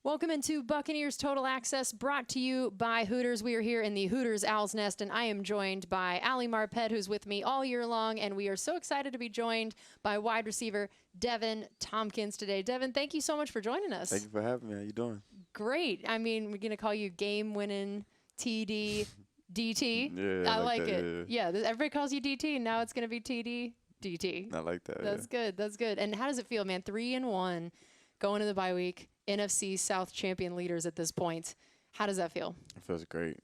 Welcome into Buccaneers Total Access, brought to you by Hooters. We are here in the Hooters Owl's Nest, and I am joined by Ali Marpet, who's with me all year long, and we are so excited to be joined by wide receiver Deven Thompkins today. Deven, thank you so much for joining us. Thank you for having me. How you doing? Great. I mean, we're going to call you game-winning TD DT. Yeah, I like that, it. Yeah, everybody calls you DT, and now it's going to be TD DT. I like that. That's good. That's good. And how does it feel, man? 3-1, going to the bye week. NFC South champion leaders at this point. How does that feel? It feels great.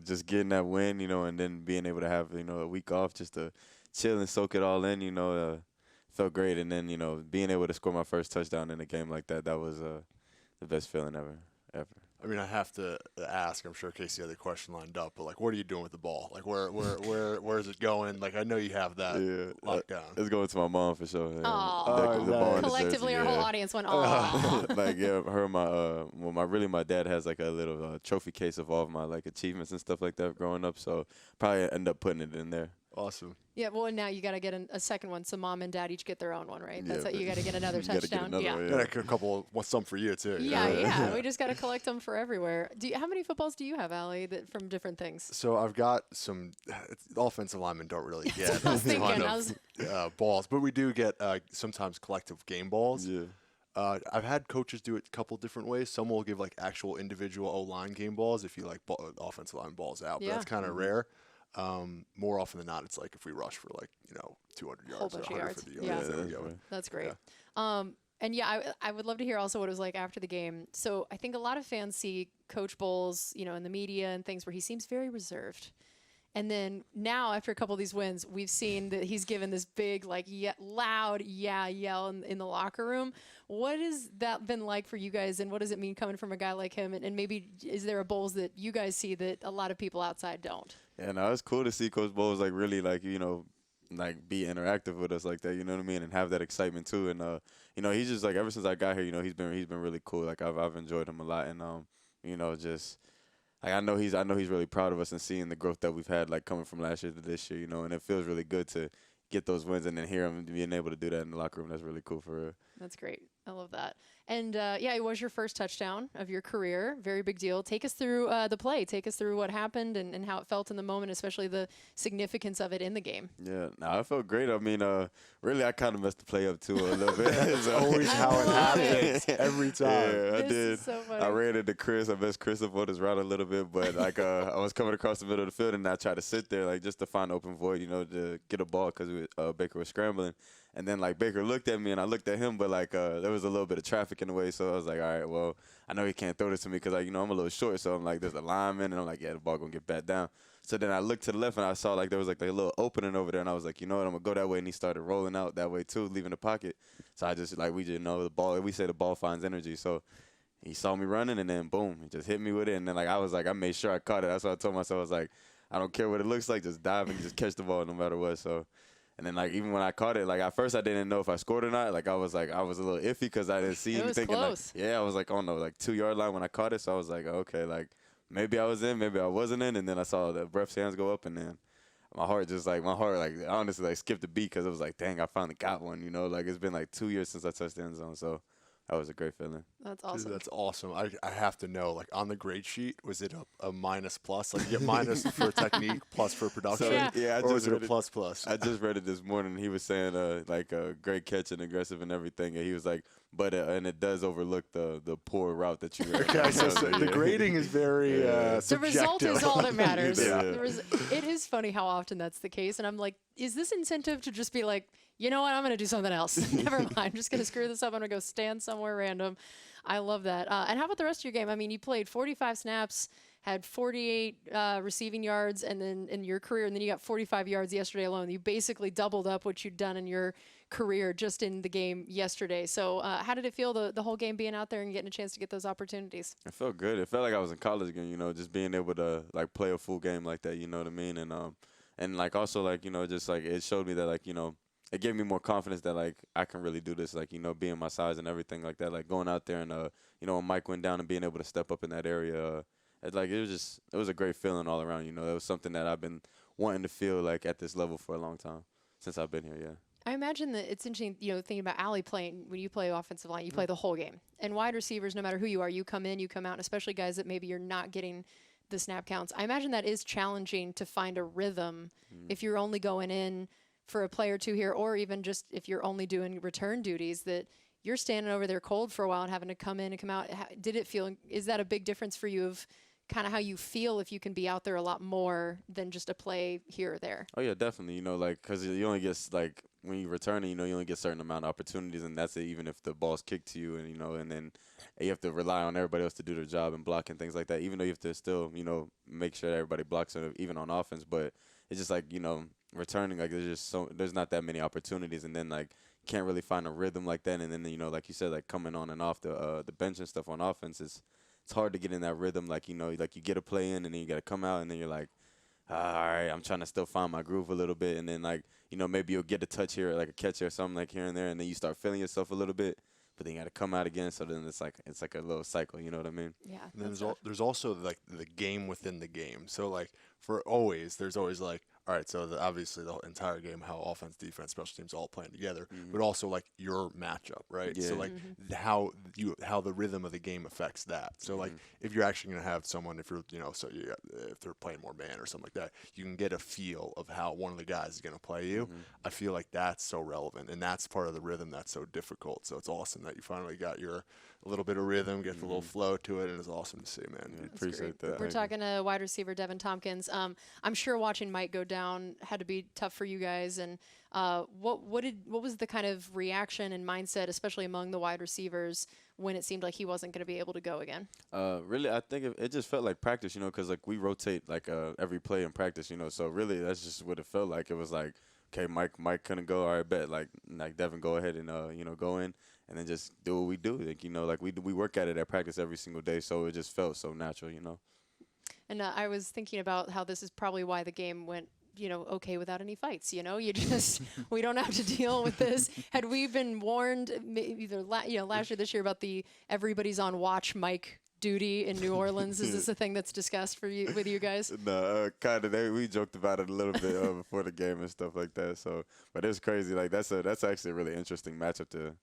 Just getting that win, and then being able to have, a week off just to chill and soak it all in, felt great. And then, being able to score my first touchdown in a game like that, that was the best feeling ever. I mean, I have to ask. I'm sure Casey had the question lined up, but like, what are you doing with the ball? Like, where is it going? Like, I know you have that locked down. It's going to my mom for sure. Yeah. Nice. Collectively, our whole audience went, "Oh." My dad has like a little trophy case of all of my like achievements and stuff like that growing up. So probably end up putting it in there. Awesome. Yeah, well, now you got to get a second one, so mom and dad each get their own one, right? That's yeah, what you got to get another touchdown. Get another, And a couple, some for you too. Yeah. We just got to collect them for everywhere. How many footballs do you have, Ali, from different things? So I've got some. Offensive linemen don't really get I was thinking, balls, but we do get sometimes collective game balls. Yeah. I've had coaches do it a couple different ways. Some will give like actual individual O-line game balls if you like offensive line balls out, but that's kind of rare. More often than not, it's like if we rush for like 200 yards or 150 yards. Yeah, that's great. Yeah. I would love to hear also what it was like after the game. So I think a lot of fans see Coach Bowles, in the media and things where he seems very reserved. And then now, after a couple of these wins, we've seen that he's given this big, loud yell in the locker room. What has that been like for you guys, and what does it mean coming from a guy like him? And maybe is there a Bowles that you guys see that a lot of people outside don't? Yeah, no, it's cool to see Coach Bowles really be interactive with us like that, you know what I mean, and have that excitement too. And he's just like, ever since I got here, he's been really cool. Like I've enjoyed him a lot, and I know he's really proud of us and seeing the growth that we've had coming from last year to this year, and it feels really good to get those wins and then hear him being able to do that in the locker room. That's really cool for real. That's great. I love that. And, it was your first touchdown of your career. Very big deal. Take us through the play. Take us through what happened and how it felt in the moment, especially the significance of it in the game. Yeah, I felt great. I mean, really, I kind of messed the play up, too, a little bit. That's always how it happens every time. Yeah, I did. Is so funny. I ran into Chris. I messed Chris up on his route a little bit, but, I was coming across the middle of the field, and I tried to sit there, just to find open void, to get a ball because Baker was scrambling. And then, Baker looked at me, and I looked at him, but, there was a little bit of traffic in the way, so I was like, all right, well, I know he can't throw this to me because, I'm a little short, so I'm like, there's a lineman, and I'm like, yeah, the ball going to get bat down. So then I looked to the left, and I saw, there was, a little opening over there, and I was like, you know what, I'm going to go that way, and he started rolling out that way, too, leaving the pocket. So I just, we just know the ball, we say the ball finds energy, so he saw me running, and then, boom, he just hit me with it, and then, I made sure I caught it. That's what I told myself. I was like, I don't care what it looks like, just dive and just catch the ball no matter what, so. And then, even when I caught it, at first I didn't know if I scored or not. I was a little iffy because I didn't see anything. It was close. I was on the 2-yard line when I caught it. So I was like, okay, maybe I was in, maybe I wasn't in. And then I saw the ref's hands go up, and then my heart honestly skipped a beat because it was like, dang, I finally got one. It's been 2 years since I touched the end zone. So that was a great feeling. That's awesome. Dude, that's awesome. I have to know, on the grade sheet, was it a minus plus? You get minus for technique, plus for production? So, or was it a plus plus? I just read it this morning. He was saying, great catch and aggressive and everything. And he was like, but and it does overlook the poor route that you ran. Okay, so the grading is very subjective. The result is all that matters. Yeah. It is funny how often that's the case. And I'm like, is this incentive to just be like, you know what, I'm going to do something else. Never mind. I'm just going to screw this up. I'm going to go stand somewhere random. I love that. And how about the rest of your game? I mean, you played 45 snaps, had 48 receiving yards, and then in your career, and then you got 45 yards yesterday alone. You basically doubled up what you'd done in your career just in the game yesterday. So how did it feel, the whole game, being out there and getting a chance to get those opportunities? It felt good. It felt like I was in college again, just being able to, play a full game like that, you know what I mean? And also, it showed me that, it gave me more confidence that, I can really do this, being my size and everything like that. Going out there and, when Mike went down and being able to step up in that area, it was a great feeling all around. It was something that I've been wanting to feel, at this level for a long time since I've been here, yeah. I imagine that it's interesting, thinking about Allie playing, when you play offensive line, you play the whole game. And wide receivers, no matter who you are, you come in, you come out, and especially guys that maybe you're not getting the snap counts. I imagine that is challenging to find a rhythm if you're only going in for a play or two here, or even just if you're only doing return duties, that you're standing over there cold for a while and having to come in and come out. Did it feel, is that a big difference for you of kind of how you feel if you can be out there a lot more than just a play here or there? Oh, yeah, definitely. Because you only get, when you're returning, you only get a certain amount of opportunities, and that's it, even if the ball's kicked to you, and then you have to rely on everybody else to do their job and block and things like that, even though you have to still, make sure that everybody blocks it, even on offense. But it's just returning, there's not that many opportunities, and then, can't really find a rhythm like that. And then, like you said, coming on and off the bench and stuff on offense, it's hard to get in that rhythm. You get a play in, and then you got to come out, and then you're like, all right, I'm trying to still find my groove a little bit. And then, maybe you'll get a touch here, like a catch or something here and there, and then you start feeling yourself a little bit, but then you got to come out again. So then it's like a little cycle, you know what I mean? Yeah. And then there's also the game within the game. So there's always all right, so obviously the entire game, how offense, defense, special teams all playing together, but also your matchup, right? Yeah. So how the rhythm of the game affects that. So if you're actually going to have someone, if they're playing more man or something like that, you can get a feel of how one of the guys is going to play you. I feel like that's so relevant, and that's part of the rhythm that's so difficult. So it's awesome that you finally got a little bit of rhythm, get the little flow to it, and it's awesome to see, man. Yeah, appreciate that. We're talking to wide receiver Deven Thompkins. I'm sure watching Mike go down had to be tough for you guys. And what was the kind of reaction and mindset, especially among the wide receivers, when it seemed like he wasn't going to be able to go again? Really, I think it just felt like practice, because we rotate every play in practice, So really, that's just what it felt like. It was like, okay, Mike couldn't go. All right, bet. Like Devin, go ahead and go in. And then just do what we do. We work at it at practice every single day, so it just felt so natural, And I was thinking about how this is probably why the game went, okay without any fights. You just we don't have to deal with this. Had we been warned either last year, this year about the everybody's on watch Mike duty in New Orleans? Is this a thing that's discussed with you guys? No, kind of. We joked about it a little bit before the game and stuff like that. So, but it's crazy. That's actually a really interesting matchup to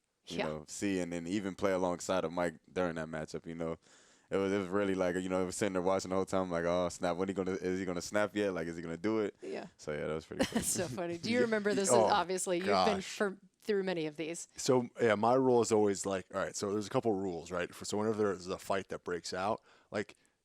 see, and then even play alongside of Mike during that matchup. It was really it was sitting there watching the whole time, like, oh snap, is he gonna snap yet? Like, is he gonna do it? Yeah. So yeah, that was pretty cool. That's so funny. Do you remember this? Obviously, you've been through many of these. So yeah, my rule is always all right. So there's a couple rules, right? So whenever there's a fight that breaks out,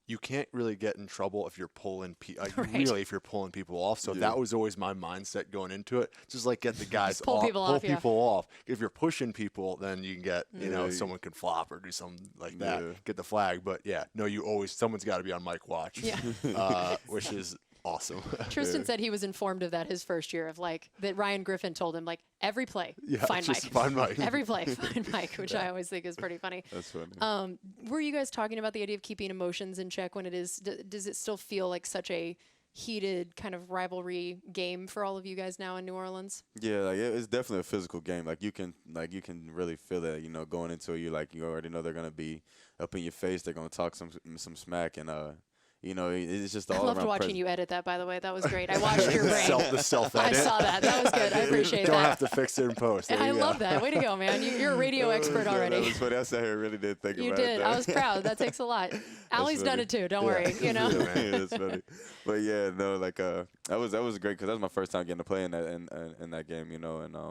you can't really get in trouble if you're pulling really if you're pulling people off. So that was always my mindset going into it. Just get the guys pull off, people off. If you're pushing people, then you can get someone can flop or do something like that, get the flag. But someone's got to be on Mike watch, which is awesome. Tristan said he was informed of that his first year, of that Ryan Griffin told him every play, find Mike. Every play, find Mike, which I always think is pretty funny. That's funny. Were you guys talking about the idea of keeping emotions in check when it is? Does it still feel like such a heated kind of rivalry game for all of you guys now in New Orleans? Yeah, it's definitely a physical game. You can really feel that. Going into it, you already know they're gonna be up in your face. They're gonna talk some smack, and it's just all around. I loved watching you edit that, by the way. That was great. I watched your brain. The self-edit. I saw that. That was good. I appreciate that. Don't have to fix it in post. I love that. Way to go, man. You're a radio expert already. That was funny. I sat here and really did think about it. You did. I was proud. That takes a lot. Allie's done it too. Don't worry. Yeah, that's funny. But yeah, no, that was great because that was my first time getting to play in that game, and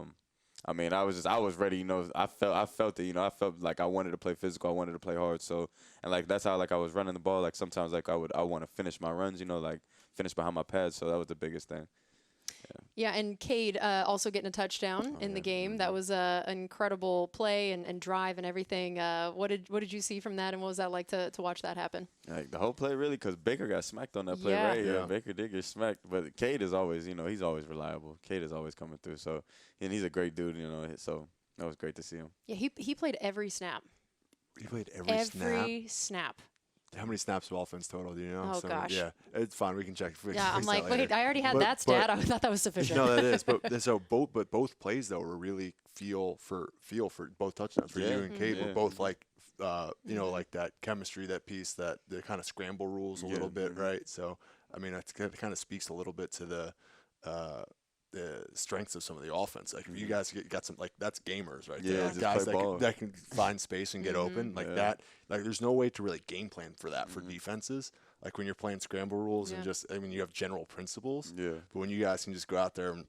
I mean, I was ready, I felt it, I felt like I wanted to play physical, I wanted to play hard, so, and that's how I was running the ball, sometimes I want to finish my runs, finish behind my pads, so that was the biggest thing. Yeah, and Cade also getting a touchdown in the game. That was an incredible play and drive and everything. What did you see from that, and what was that like to watch that happen? The whole play, really, because Baker got smacked on that play, right? Yeah, Baker did get smacked. But Cade is always, he's always reliable. Cade is always coming through. So, and he's a great dude, so that was great to see him. Yeah, he played every snap. He played every snap. How many snaps of offense total, do you know? Oh, gosh. Yeah, it's fine. We can check. Yeah, I'm like, wait, I already had that stat. I thought that was sufficient. No, that is. But both plays, though, were really feel for both touchdowns. For you and Cade were both like that chemistry, that piece, that the kind of scramble rules a little bit, right? So, I mean, that kind of speaks a little bit to the the strengths of some of the offense. Like if you guys got some, like that's gamers right Yeah, there. just Guys play ball. that can find space and get open like that. Like there's no way to really game plan for that for defenses. Like when you're playing scramble rules and just, I mean, you have general principles. Yeah. But when you guys can just go out there and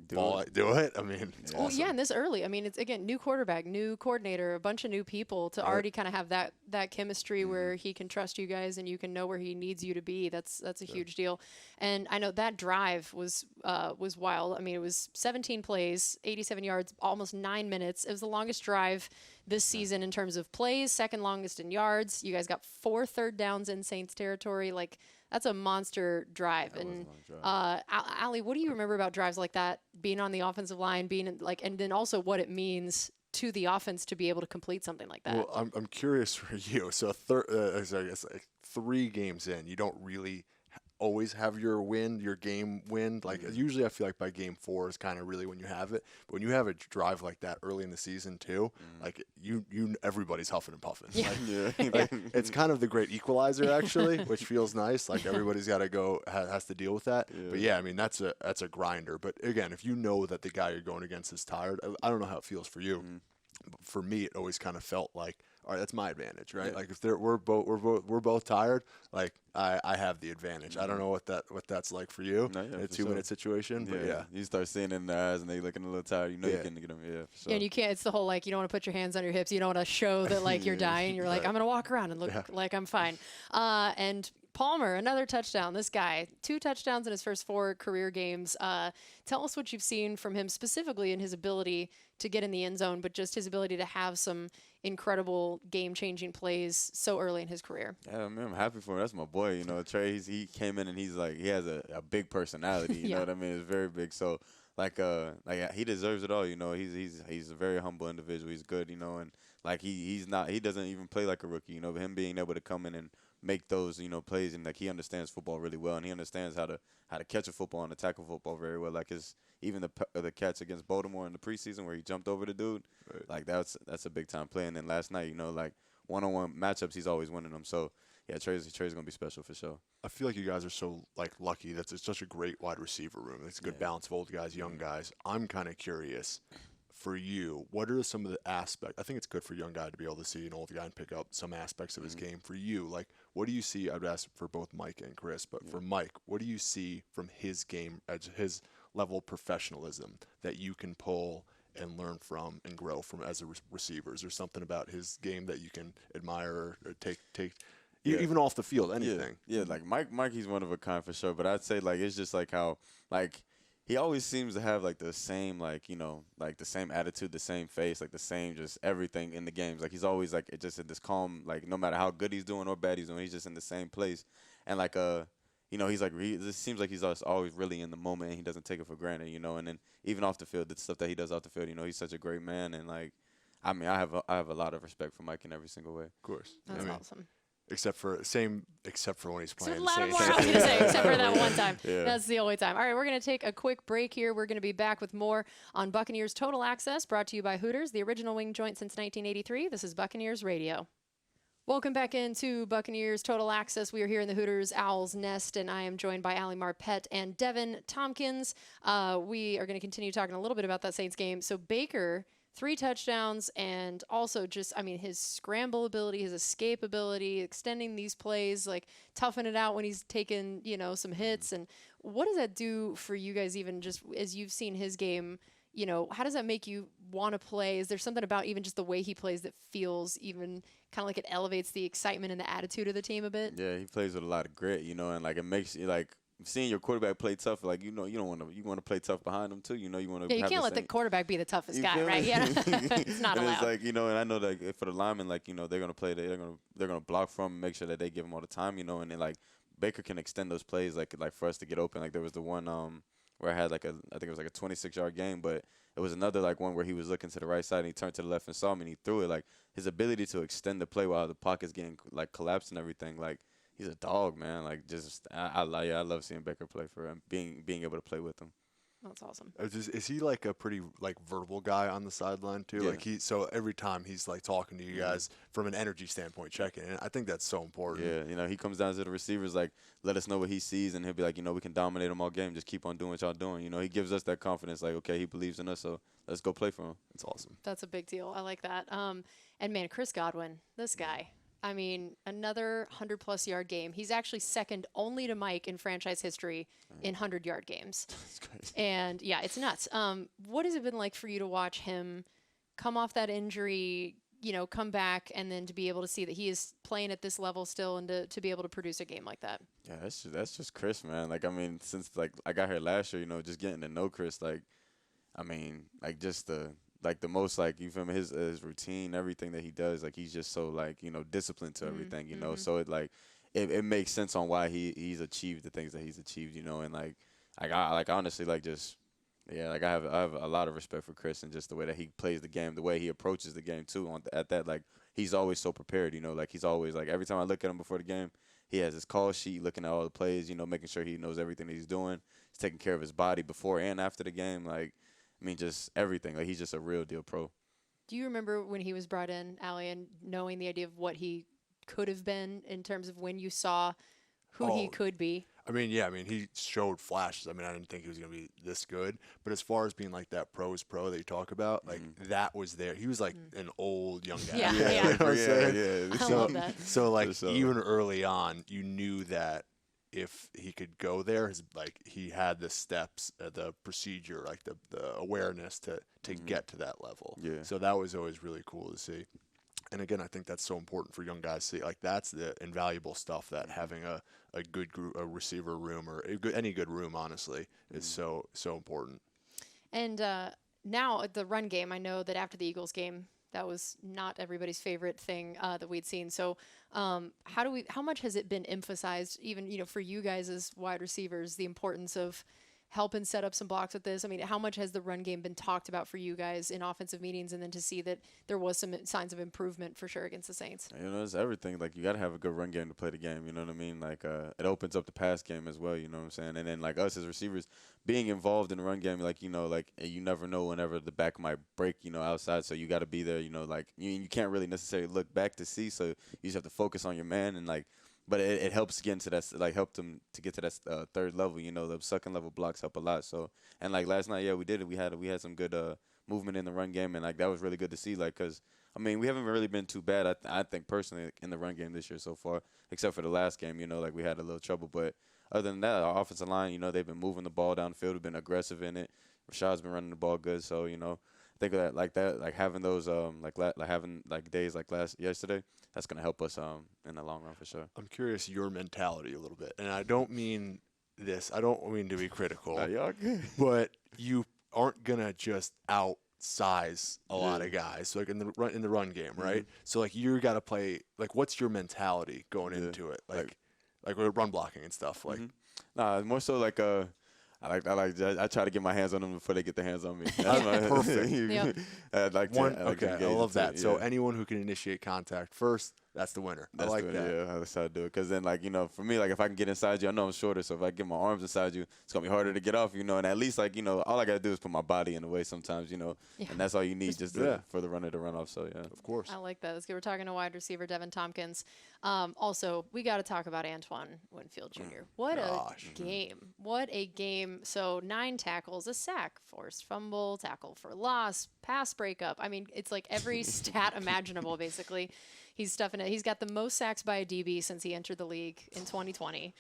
Do it, I mean, it's Well, awesome. yeah, and this early. I mean, it's again new quarterback, new coordinator, a bunch of new people to already kind of have that chemistry where he can trust you guys and you can know where he needs you to be. That's a huge deal. And I know that drive was wild. I mean, it was 17 plays, 87 yards, almost 9 minutes. It was the longest drive this season in terms of plays, second longest in yards. You guys got 4 third downs in Saints territory. Like that's a monster drive. That was And a long drive. Ali, what do you remember about drives like that? Being on the offensive line, being and then also what it means to the offense to be able to complete something like that. Well, I'm curious for you. So, I guess like 3 games in, you don't really always have your game win. Like usually, I feel like by game 4 is kind of really when you have it. But when you have a drive like that early in the season too, like everybody's huffing and puffing. Yeah. Like, it's kind of the great equalizer actually, which feels nice. Like everybody's got to go has to deal with that. But yeah, I mean that's a grinder. But again, if you know that the guy you're going against is tired, I don't know how it feels for you. But for me, it always kind of felt like, all right, that's my advantage, right? Yeah. Like if we're both tired, like I have the advantage. I don't know what that's like for you No, yeah, in a for 2-minute situation, but yeah. You start seeing it in their eyes and they looking a little tired. You know you can get them. Yeah, for sure. Yeah, and you can't. It's the whole like you don't want to put your hands on your hips. You don't want to show that like you're dying. You're like I'm gonna walk around and look like I'm fine. And Palmer, another touchdown. This guy, 2 touchdowns in his first 4 career games. Tell us what you've seen from him specifically in his ability to get in the end zone, but just his ability to have some incredible game-changing plays so early in his career. Yeah, man, I'm happy for him. That's my boy. You know, Trey. He came in and he's like he has a big personality. You know what I mean? It's very big. So like he deserves it all. You know, he's a very humble individual. He's good. You know, and like he doesn't even play like a rookie. You know, him being able to come in and make those plays and like he understands football really well and he understands how to catch a football and to tackle football very well. Like even the catch against Baltimore in the preseason where he jumped over the dude, like that's a big time play. And then last night, like one-on-one matchups, he's always winning them. So yeah, Trey's gonna be special for sure. I feel like you guys are so like lucky that it's such a great wide receiver room. It's a good balance of old guys, young guys. I'm kind of curious. For you, what are some of the aspects? I think it's good for a young guy to be able to see an old guy and pick up some aspects of his game. For you, like, what do you see? I'd ask for both Mike and Chris, but for Mike, what do you see from his game, his level of professionalism that you can pull and learn from and grow from as a receiver? Is there something about his game that you can admire or take even off the field, anything? Yeah, like Mike, he's one of a kind for sure. But I'd say like it's just like how like he always seems to have like the same like like the same attitude, the same face, like the same just everything in the games. Like he's always like just in this calm, like no matter how good he's doing or bad he's doing, he's just in the same place. And like he's like it seems like he's always really in the moment and he doesn't take it for granted. And then even off the field, the stuff that he does off the field, he's such a great man. And like I mean I have a lot of respect for Mike in every single way. Of course, That's awesome. Except for when he's playing. I was going to say, except for that one time. Yeah. That's the only time. All right, we're going to take a quick break here. We're going to be back with more on Buccaneers Total Access, brought to you by Hooters, the original wing joint since 1983. This is Buccaneers Radio. Welcome back into Buccaneers Total Access. We are here in the Hooters Owl's Nest, and I am joined by Ali Marpet and Deven Thompkins. We are going to continue talking a little bit about that Saints game. So Baker, 3 touchdowns, and also just, I mean, his scramble ability, his escape ability, extending these plays, like toughing it out when he's taken, some hits. And what does that do for you guys, even just as you've seen his game? How does that make you want to play? Is there something about even just the way he plays that feels even kind of like it elevates the excitement and the attitude of the team a bit? Yeah, he plays with a lot of grit, and like it makes you like seeing your quarterback play tough, like you don't want to play tough behind him too. You want to. Yeah, you can't let the quarterback be the toughest guy, right? Yeah, it's not and allowed. It's like and I know that for the linemen, like they're gonna play, they're gonna block from him, make sure that they give him all the time, and then like Baker can extend those plays, like for us to get open. Like there was the one where I had I think it was like a 26-yard game, but it was another like one where he was looking to the right side and he turned to the left and saw me and he threw it. Like his ability to extend the play while the pocket's getting like collapsed and everything, like. He's a dog, man. Like, just I love seeing Baker play for him, being able to play with him. That's awesome. Is he like a pretty like verbal guy on the sideline too? Yeah. Like so every time he's like talking to you guys from an energy standpoint, checking in. I think that's so important. Yeah, you know, he comes down to the receivers, like, let us know what he sees, and he'll be like, you know, we can dominate them all game. Just keep on doing what y'all doing. You know, he gives us that confidence, like, okay, he believes in us, so let's go play for him. It's awesome. That's a big deal. I like that. And man, Chris Godwin, this guy. I mean, another 100-plus yard game. He's actually second only to Mike in franchise history in 100-yard games. That's crazy. And yeah, it's nuts. What has it been like for you to watch him come off that injury, you know, come back, and then to be able to see that he is playing at this level still, and to be able to produce a game like that? Yeah, that's just Chris, man. Like, I mean, since, like, I got here last year, you know, just getting to know Chris, like, I mean, like, just the most, like, you feel me, his routine, everything that he does, like, he's just so, like, you know, disciplined to everything, you know, so it makes sense on why he's achieved the things that he's achieved, you know, and like I honestly, like, just, yeah, like, I have a lot of respect for Chris, and just the way that he plays the game, the way he approaches the game too, at that, like, he's always so prepared, you know, like, he's always, like, every time I look at him before the game, he has his call sheet, looking at all the plays, you know, making sure he knows everything that he's doing, he's taking care of his body before and after the game, like, I mean, just everything. Like, he's just a real deal pro. Do you remember when he was brought in, Allie, and knowing the idea of what he could have been in terms of when you saw who he could be? I mean, yeah, I mean, he showed flashes. I mean, I didn't think he was going to be this good. But as far as being like that pro that you talk about, like, that was there. He was like an old young guy. Yeah, You know what I'm saying? yeah. I love that. So like, even early on, you knew that if he could go there, like, he had the steps, the procedure, like the awareness to get to that level. Yeah. So that was always really cool to see. And again, I think that's so important for young guys to see. Like, that's the invaluable stuff that having a good group, a receiver room, or any good room, honestly, is so important. And now the run game, I know that after the Eagles game, that was not everybody's favorite thing that we'd seen. So how much has it been emphasized, even, you know, for you guys as wide receivers, the importance of helping set up some blocks with this? I mean, how much has the run game been talked about for you guys in offensive meetings, and then to see that there was some signs of improvement for sure against the Saints? You know, it's everything. Like, you got to have a good run game to play the game, you know what I mean? Like, it opens up the pass game as well, you know what I'm saying? And then, like, us as receivers being involved in the run game, like, you know, like, you never know whenever the back might break, you know, outside, so you got to be there, you know, like, you can't really necessarily look back to see, so you just have to focus on your man, and, like, but it helps get into that, like, helped them to get to that third level. You know, the second level blocks help a lot. So, and like last night, yeah, we did it. We had some good movement in the run game, and like that was really good to see. Like, cause I mean, we haven't really been too bad. I think personally in the run game this year so far, except for the last game. You know, like, we had a little trouble, but other than that, our offensive line, you know, they've been moving the ball downfield, we've been aggressive in it. Rashad's been running the ball good, so, you know, I think that like having those having like days like yesterday, that's gonna help us in the long run for sure. I'm curious your mentality a little bit, and I don't mean this. I don't mean to be critical, Y'all good. but you aren't gonna just outsize a lot of guys, so like in the run game, right? So like, you got to play, like, what's your mentality going into it, like with run blocking and stuff, like? Nah, more so like I try to get my hands on them before they get their hands on me. That's perfect. Yep. I love that. Yeah. So anyone who can initiate contact first, that's the winner. That's I like that. Yeah, that's how I do it. Because then, like, you know, for me, like, if I can get inside you, I know I'm shorter. So if I get my arms inside you, it's going to be harder to get off, you know. And at least, like, you know, all I got to do is put my body in the way sometimes, you know. Yeah. And that's all you need for the runner to run off. So, yeah. Of course. I like that. That's good. We're talking to wide receiver Deven Thompkins. Also, we got to talk about Antoine Winfield Jr. What a game. What a game. So 9 tackles, a sack, forced fumble, tackle for loss, pass breakup. I mean, it's like every stat imaginable, basically. He's stuffing it. He's got the most sacks by a DB since he entered the league in 2020.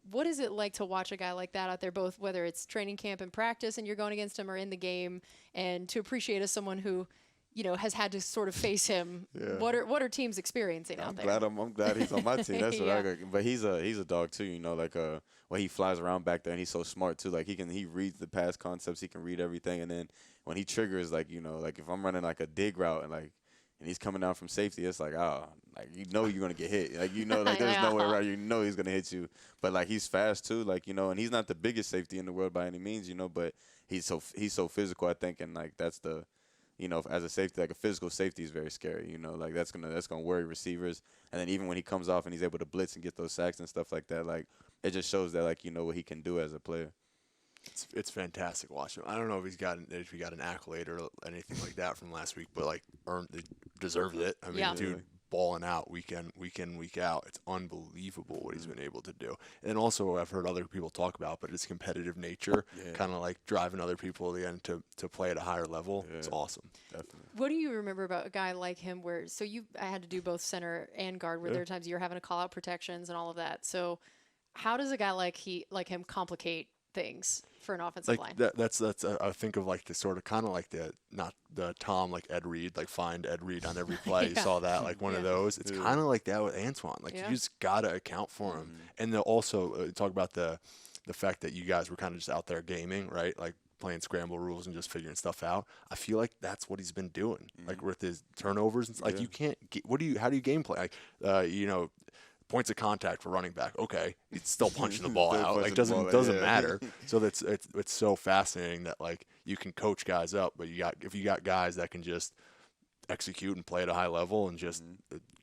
What is it like to watch a guy like that out there, both whether it's training camp and practice and you're going against him, or in the game, and to appreciate as someone who, you know, has had to sort of face him? Yeah. What are teams experiencing out there? I'm glad he's on my team. That's what I got. But he's a dog too, you know, like when he flies around back there, and he's so smart too. Like, he reads the pass concepts, he can read everything, and then when he triggers, like, you know, like if I'm running like a dig route and he's coming down from safety, it's like, like, you know, you're gonna get hit. Like, you know, like, there's no way around. You know he's gonna hit you. But like, he's fast too. Like, you know, and he's not the biggest safety in the world by any means, you know. But he's so physical, I think, and like that's the, you know, as a safety, like a physical safety is very scary. You know, like that's gonna worry receivers. And then even when he comes off and he's able to blitz and get those sacks and stuff like that, like, it just shows that, like, you know, what he can do as a player. It's fantastic watching him. I don't know if he got an accolade or anything like that from last week, but like deserved it. I mean, dude, balling out week in, week out. It's unbelievable what he's been able to do. And also, I've heard other people talk about, but his competitive nature, kind of like driving other people again to play at a higher level. Yeah. It's awesome. Definitely. What do you remember about a guy like him? I had to do both center and guard. Where there are times you're having to call out protections and all of that. So, how does a guy like him complicate things for an offensive line? That's I think of like the sort of kind of like not the Tom, like Ed Reed, like find Ed Reed on every play. You saw that, like one of those. It's kind of like that with Antoine. Like you just gotta account for him. And they'll also talk about the fact that you guys were kind of just out there gaming, right? Like playing scramble rules and just figuring stuff out. I feel like that's what he's been doing. Like with his turnovers and like you can't how do you game play? Like points of contact for running back. Okay, he's still punching the ball out. Like doesn't matter. So it's so fascinating that like you can coach guys up, but if you got guys that can just execute and play at a high level and just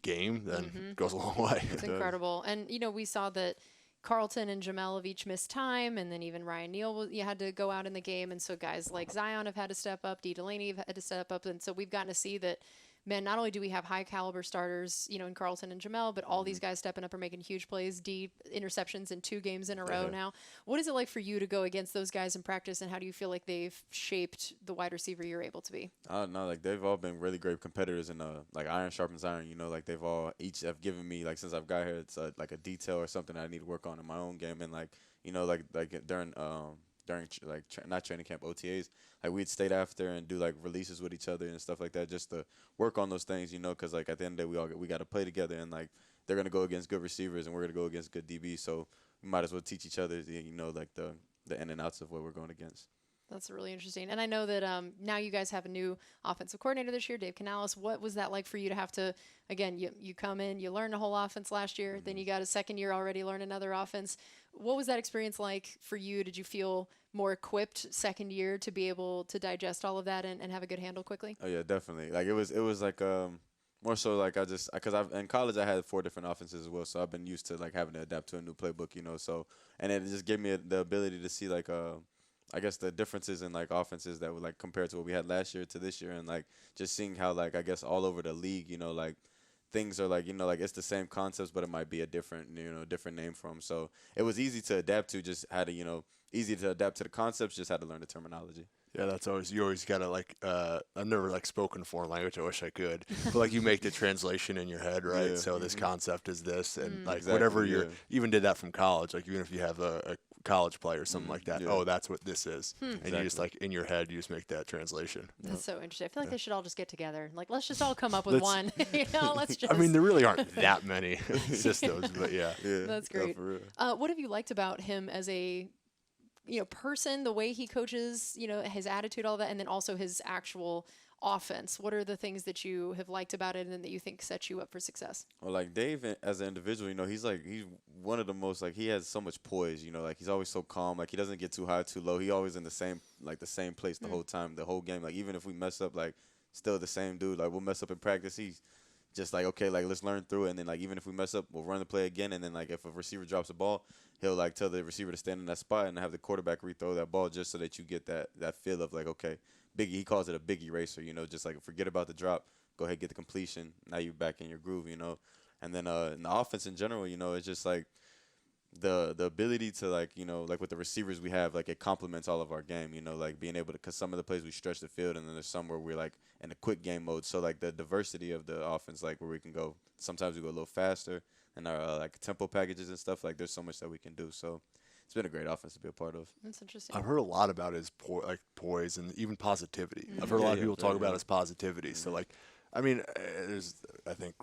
game, then it goes a long way. It's incredible. And we saw that Carlton and Jamel have each missed time, and then even Ryan Neal had to go out in the game, and so guys like Zion have had to step up, D. Delaney have had to step up, and so we've gotten to see that. Man, not only do we have high caliber starters, in Carlton and Jamel, but all these guys stepping up and making huge plays, deep interceptions in 2 games in a row now. What is it like for you to go against those guys in practice, and how do you feel like they've shaped the wide receiver you're able to be? No, like they've all been really great competitors, and like iron sharpens iron. Like they've all each have given me like since I've got here, it's like a detail or something I need to work on in my own game, and like like during not training camp, OTAs, like we'd stayed after and do like releases with each other and stuff like that, just to work on those things, because like at the end of the day we got to play together, and like they're gonna go against good receivers and we're gonna go against good DBs, so we might as well teach each other like the in and outs of what we're going against. That's really interesting. And I know that now you guys have a new offensive coordinator this year, Dave Canales. What was that like for you to have to, again, you come in, you learn the whole offense last year, then you got a second year already, learn another offense. What was that experience like for you? Did you feel more equipped second year to be able to digest all of that and have a good handle quickly? Oh, yeah, definitely. Like it was like more so like because in college I had 4 different offenses as well, so I've been used to like having to adapt to a new playbook, so, and it just gave me the ability to see like I guess the differences in like offenses that were like compared to what we had last year to this year, and like just seeing how like I guess all over the league, like things are like like it's the same concepts, but it might be a different different name for them. So it was easy to adapt to. Just had to easy to adapt to the concepts. Just had to learn the terminology. Yeah, you always gotta like I've never like spoken foreign language. I wish I could, but like you make the translation in your head, right? Yeah. So this concept is this, and like exactly, whatever even did that from college. Like even if you have a college play or something like that, oh, that's what this is, and exactly. You just like in your head you just make that translation. That's so interesting. I feel like they should all just get together. Like let's just all come up with one. Let's just. I mean, there really aren't that many systems, but yeah. That's great. What have you liked about him as a person, the way he coaches, his attitude, all that, and then also his actual offense? What are the things that you have liked about it and that you think sets you up for success? Well, like Dave as an individual, he's one of the most, like he has so much poise, like he's always so calm, like he doesn't get too high, too low. He always in the same place the whole time, the whole game. Like even if we mess up, like still the same dude. Like we'll mess up in practice, he's just like, okay, like let's learn through it, and then like even if we mess up, we'll run the play again, and then like if a receiver drops a ball, he'll like tell the receiver to stand in that spot and have the quarterback rethrow that ball just so that you get that feel of like, okay, big. He calls it a big eraser, just like forget about the drop, go ahead, get the completion. Now you're back in your groove, And then in the offense in general, it's just like the ability to like like with the receivers we have, like it complements all of our game, like being able to, because some of the plays we stretch the field, and then there's some where we're like in a quick game mode. So like the diversity of the offense, like where we can go, sometimes we go a little faster, and our like tempo packages and stuff, like there's so much that we can do. So it's been a great offense to be a part of. That's interesting. I've heard a lot about his poise and even positivity. I've heard a lot of people talk about his positivity. So like, I mean, there's I think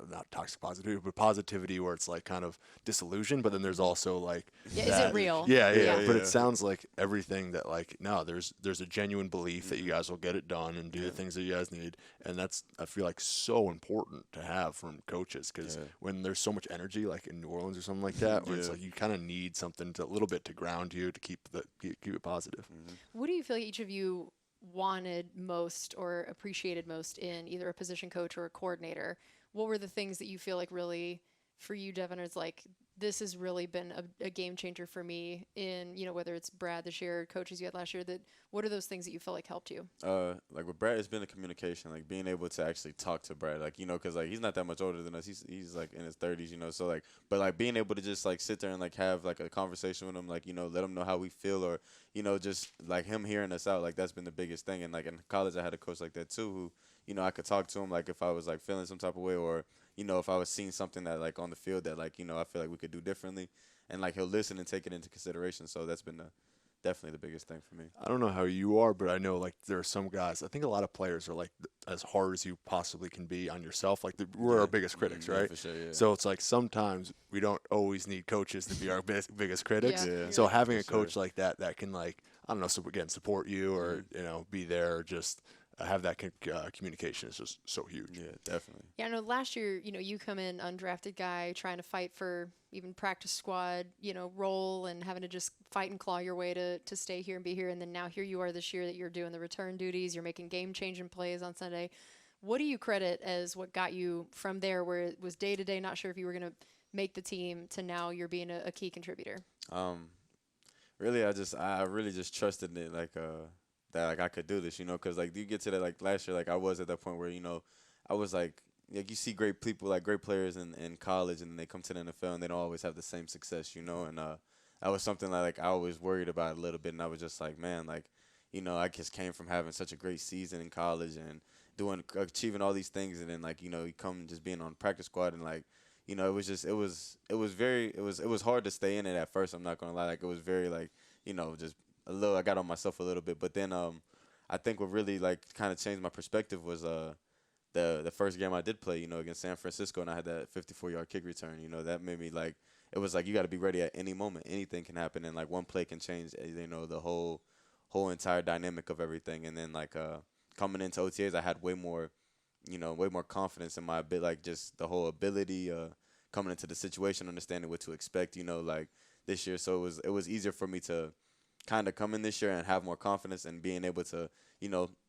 not toxic positivity, but positivity where it's like kind of disillusion, but then there's also like is it real? Yeah. But it sounds like everything that like there's a genuine belief that you guys will get it done and do the things that you guys need, and that's I feel like so important to have from coaches, because when there's so much energy like in New Orleans or something like that, where it's like you kind of need something a little bit to ground you to keep it positive. What do you feel like each of you wanted most or appreciated most in either a position coach or a coordinator? What were the things that you feel like really for you, Devin, is like, this has really been a game changer for me in, whether it's Brad this year, coaches you had last year, what are those things that you feel like helped you? Like with Brad, it's been the communication, like being able to actually talk to Brad, like, because like he's not that much older than us. He's like in his 30s, so like, but like being able to just like sit there and like have like a conversation with him, like, let him know how we feel, or, just like him hearing us out, like that's been the biggest thing. And like in college, I had a coach like that too, who, I could talk to him, like if I was like feeling some type of way, or, if I was seeing something that like on the field that like, I feel like we could do differently, and like he'll listen and take it into consideration. So that's been definitely the biggest thing for me. I don't know how you are, but I know like there are some guys. I think a lot of players are like as hard as you possibly can be on yourself. Like we're our biggest critics, yeah, right? For sure, yeah. So it's like sometimes we don't always need coaches to be our biggest critics. Yeah. So having a For coach sure. like that can like, I don't know, so again, support you or be there, or just have that communication is just so huge. Yeah, definitely. Yeah, I know last year, you come in undrafted guy trying to fight for even practice squad, role, and having to just fight and claw your way to stay here and be here. And then now here you are this year that you're doing the return duties, you're making game-changing plays on Sunday. What do you credit as what got you from there where it was day-to-day, not sure if you were going to make the team, to now you're being a key contributor? Really, I really just trusted it, like, that like I could do this, because like you get to that, like last year, like I was at that point where I was like you see great people, like great players in college, and they come to the NFL and they don't always have the same success, and that was something that like I always worried about a little bit, and I was just like, man, like I just came from having such a great season in college and achieving all these things, and then like you come just being on practice squad, and like it was hard to stay in it at first. I'm not gonna lie, like it was very like just I got on myself a little bit, but then I think what really like kind of changed my perspective was the first game I did play, against San Francisco, and I had that 54-yard kick return. That made me like, it was like you got to be ready at any moment. Anything can happen, and like one play can change the whole entire dynamic of everything. And then like coming into OTAs, I had way more confidence in my like just the whole ability coming into the situation, understanding what to expect. Like this year, so it was easier for me to kind of come in this year and have more confidence and being able to,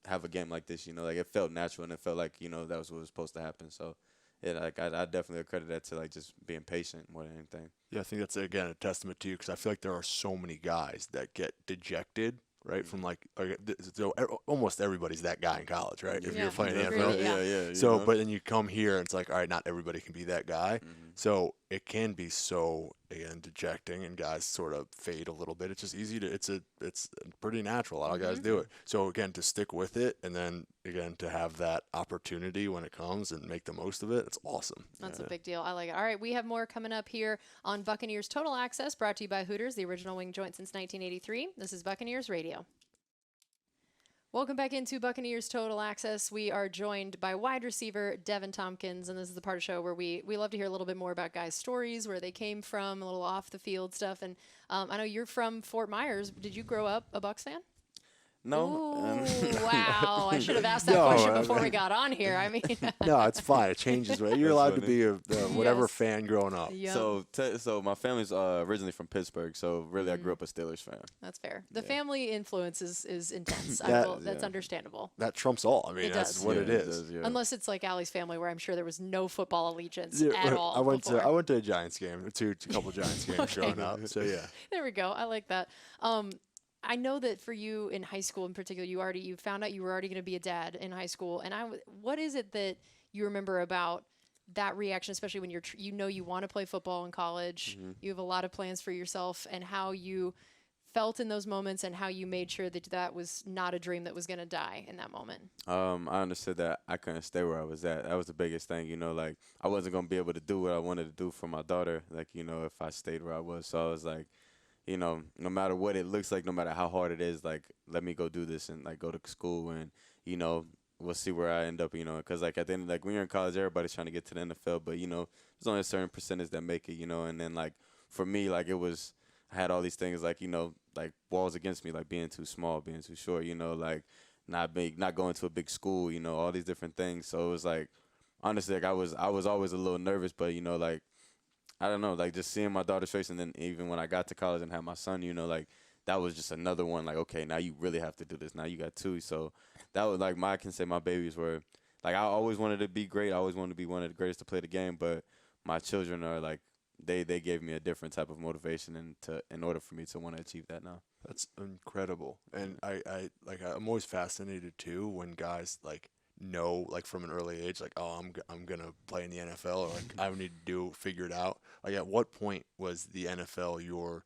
have a game like this, like it felt natural and it felt like, that was what was supposed to happen. So, yeah, like I definitely accredit that to like just being patient more than anything. Yeah, I think that's again a testament to you, because I feel like there are so many guys that get dejected, right? From like so almost everybody's that guy in college, right? If Yeah, you're playing the agree, NFL. yeah. So, but then you come here and it's like, all right, not everybody can be that guy. So it can be so, again, dejecting, and guys sort of fade a little bit. It's just easy to, it's pretty natural. A lot of guys do it. So again, to stick with it, and then again to have that opportunity when it comes and make the most of it, it's awesome. That's a big deal. I like it. All right, we have more coming up here on Buccaneers Total Access, brought to you by Hooters, the original wing joint since 1983. This is Buccaneers Radio. Welcome back into Buccaneers Total Access. We are joined by wide receiver Deven Thompkins, and this is the part of the show where we love to hear a little bit more about guys' stories, where they came from, a little off-the-field stuff. And I know you're from Fort Myers. Did you grow up a Bucs fan? No. Ooh, wow. I should have asked that question before we got on here. I mean. No, it's fine. It changes. Right? You're allowed to be a whatever Yes. fan growing up. Yep. So my family's originally from Pittsburgh, so really I grew up a Steelers fan. That's fair. The family influence is intense. That's understandable. That trumps all. I mean, It that's does. what Yeah, it is. yeah. Unless it's like Allie's family, where I'm sure there was no football allegiance Yeah, at all. I went before. to a Giants game, a couple Giants games growing up. So yeah. There we go. I like that. I know that for you in high school in particular, you found out you were already going to be a dad in high school. And what is it that you remember about that reaction, especially when you want to play football in college, you have a lot of plans for yourself, and how you felt in those moments and how you made sure that was not a dream that was going to die in that moment? I understood that I couldn't stay where I was at. That was the biggest thing, like I wasn't going to be able to do what I wanted to do for my daughter, like, if I stayed where I was. So I was like, no matter what it looks like, no matter how hard it is, like, let me go do this and like go to school, and, we'll see where I end up, because like at the end, like when you're in college, everybody's trying to get to the NFL, but, there's only a certain percentage that make it, and then like for me, like I had all these things like, like walls against me, like being too small, being too short, like not going to a big school, all these different things. So it was like, honestly, like I was always a little nervous, but, like, I don't know, like just seeing my daughter's face, and then even when I got to college and had my son, like that was just another one. Like, okay, now you really have to do this. Now you got two. So that was like I can say my babies were like, I always wanted to be great. I always wanted to be one of the greatest to play the game. But my children are like they gave me a different type of motivation in order for me to want to achieve that now. That's incredible. And I'm always fascinated too when guys like know like from an early age like, oh, I'm gonna play in the NFL, or like I need to figure it out. Like at what point was the NFL your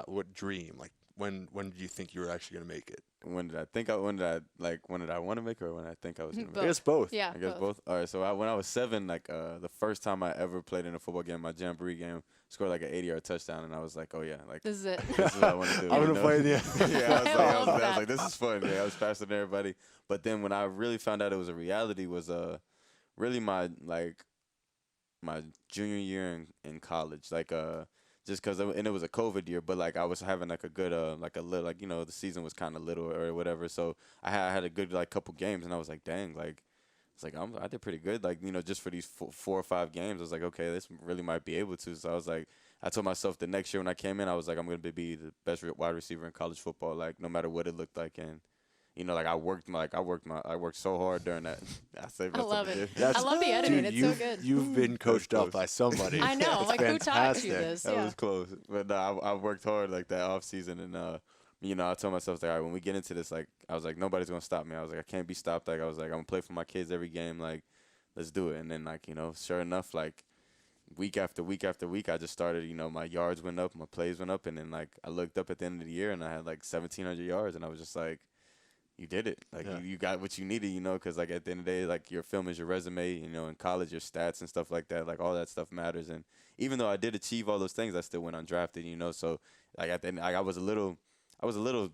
what dream? Like when did you think you were actually gonna make it? When did I want to make it, or when I think I was gonna make it? I guess both. Yeah, I guess both. All right, so when I was 7, like the first time I ever played in a football game, my jamboree game, scored like an 80-yard touchdown, and I was like, oh yeah, like This is it. this is what I want to do. I'm you gonna know? play in the Yeah, I was that. like, this is fun. Yeah, I was faster than everybody. But then when I really found out it was a reality was really my junior year in college, like just because and it was a COVID year, but like I was having like a good like a little like the season was kind of little or whatever, so I had a good like couple games, and I was like, dang, like it's like I did pretty good, like just for these 4 or 5 games, I was like, okay, this really might be able to. So I was like, I told myself the next year when I came in, I was like, I'm gonna be the best wide receiver in college football, like no matter what it looked like. And like I worked so hard during that. I love it. That's- I love the editing. Dude, it's so good. You've been coached up close. by somebody. I know. That's Like, who taught you fantastic. this? That Yeah. was close, but I worked hard like that off season, and I told myself like, all right, when we get into this, like I was like, nobody's gonna stop me. I was like, I can't be stopped. Like I was like, I'm gonna play for my kids every game. Like, let's do it. And then like sure enough, like week after week after week, I just started. My yards went up, my plays went up, and then like I looked up at the end of the year and I had like 1,700 yards, and I was just like, you did it. Like Yeah. you got what you needed, because like at the end of the day, like your film is your resume. In college, your stats and stuff like that, like all that stuff matters. And even though I did achieve all those things, I still went undrafted. So like at the end, like, I was a little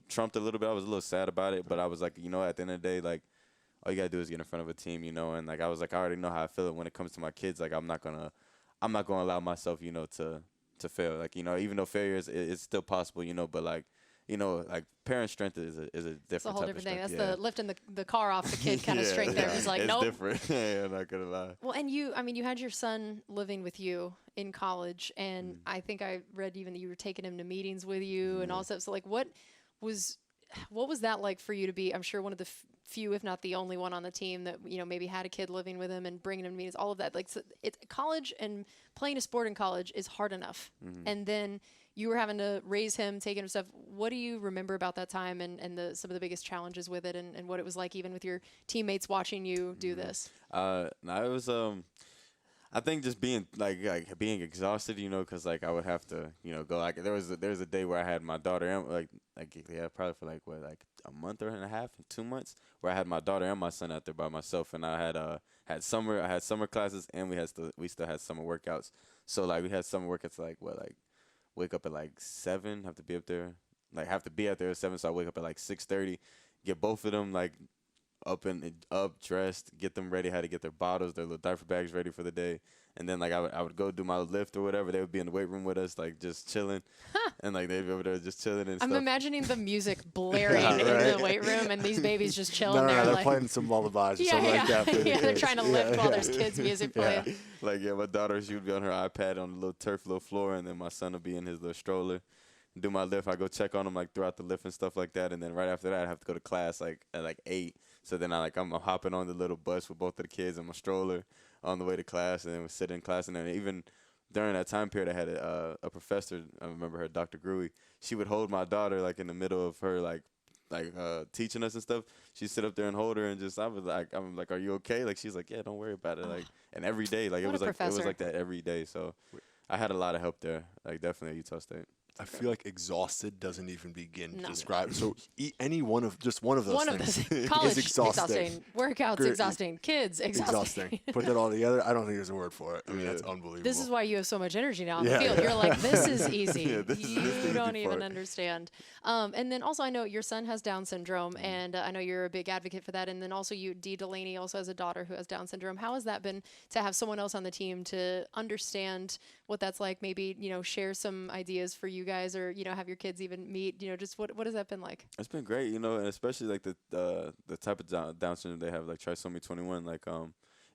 trumped a little bit. I was a little sad about it, but I was like, at the end of the day, like all you gotta do is get in front of a team, and like I was like, I already know how I feel when it comes to my kids. Like I'm not gonna allow myself, to fail. Like even though failure is still possible, but like. Like parent strength is a different It's a whole type different of thing. strength. That's the lifting the car off the kid kind of strength there. He's like, it's nope. different. Yeah, I'm not gonna lie. Well, and you had your son living with you in college, and I think I read even that you were taking him to meetings with you and all that stuff. So, like, what was that like for you to be, I'm sure, one of the few, if not the only one on the team that, maybe had a kid living with him and bringing him to meetings, all of that. Like, so it's college, and playing a sport in college is hard enough. And then you were having to raise him, take him stuff. What do you remember about that time and some of the biggest challenges with it, and what it was like even with your teammates watching you do this? No, it was I think just being being exhausted, because like I would have to, go like there was a day where I had my daughter and probably for like a month and a half, 2 months, where I had my daughter and my son out there by myself, and I had summer classes, and we still had summer workouts. So like we had summer workouts wake up at like 7, have to be out there at 7, so I wake up at like 6:30, get both of them like up, dressed, get them ready, how to get their bottles, their little diaper bags ready for the day. And then like I would go do my lift or whatever. They would be in the weight room with us, like just chilling. And like they'd be over there just chilling and I'm stuff. imagining the music blaring Yeah, in right. the weight room and these babies just chilling No, there. they're like, playing some lullabies or something like that. for the yeah, they're kids. trying to lift while there's kids' music playing. Like my daughter, she would be on her iPad on the little floor, and then my son would be in his little stroller. Do my lift. I go check on him like throughout the lift and stuff like that, and then right after that I have to go to class like at 8. So then I'm hopping on the little bus with both of the kids in my stroller on the way to class, and then we sit in class. And then even during that time period, I had a professor. I remember her, Dr. Gruey. She would hold my daughter like in the middle of her like teaching us and stuff. She'd sit up there and hold her, and I'm like, are you okay? Like she's like, yeah, don't worry about it. Like, and every day, like it What was a like professor. that every day. So I had a lot of help there. Like definitely at Utah State. I feel like exhausted doesn't even begin No. to describe. So any one of those One of things those. College, is exhausting. exhausting. Workouts, Great. exhausting. Kids, exhausting. Put that all together. I don't think there's a word for it. I mean, that's Yeah. unbelievable. This is why you have so much energy now on Yeah, the field. yeah. You're like, this is easy. Yeah, this is the You easy don't even part. understand. And then also, I know your son has Down syndrome, and I know you're a big advocate for that. And then also, Dee Delaney also has a daughter who has Down syndrome. How has that been to have someone else on the team to understand what that's like? Maybe share some ideas for you guys, or have your kids even meet. Just what has that been like? It's been great, and especially like the type of Down syndrome they have, like trisomy 21. Like I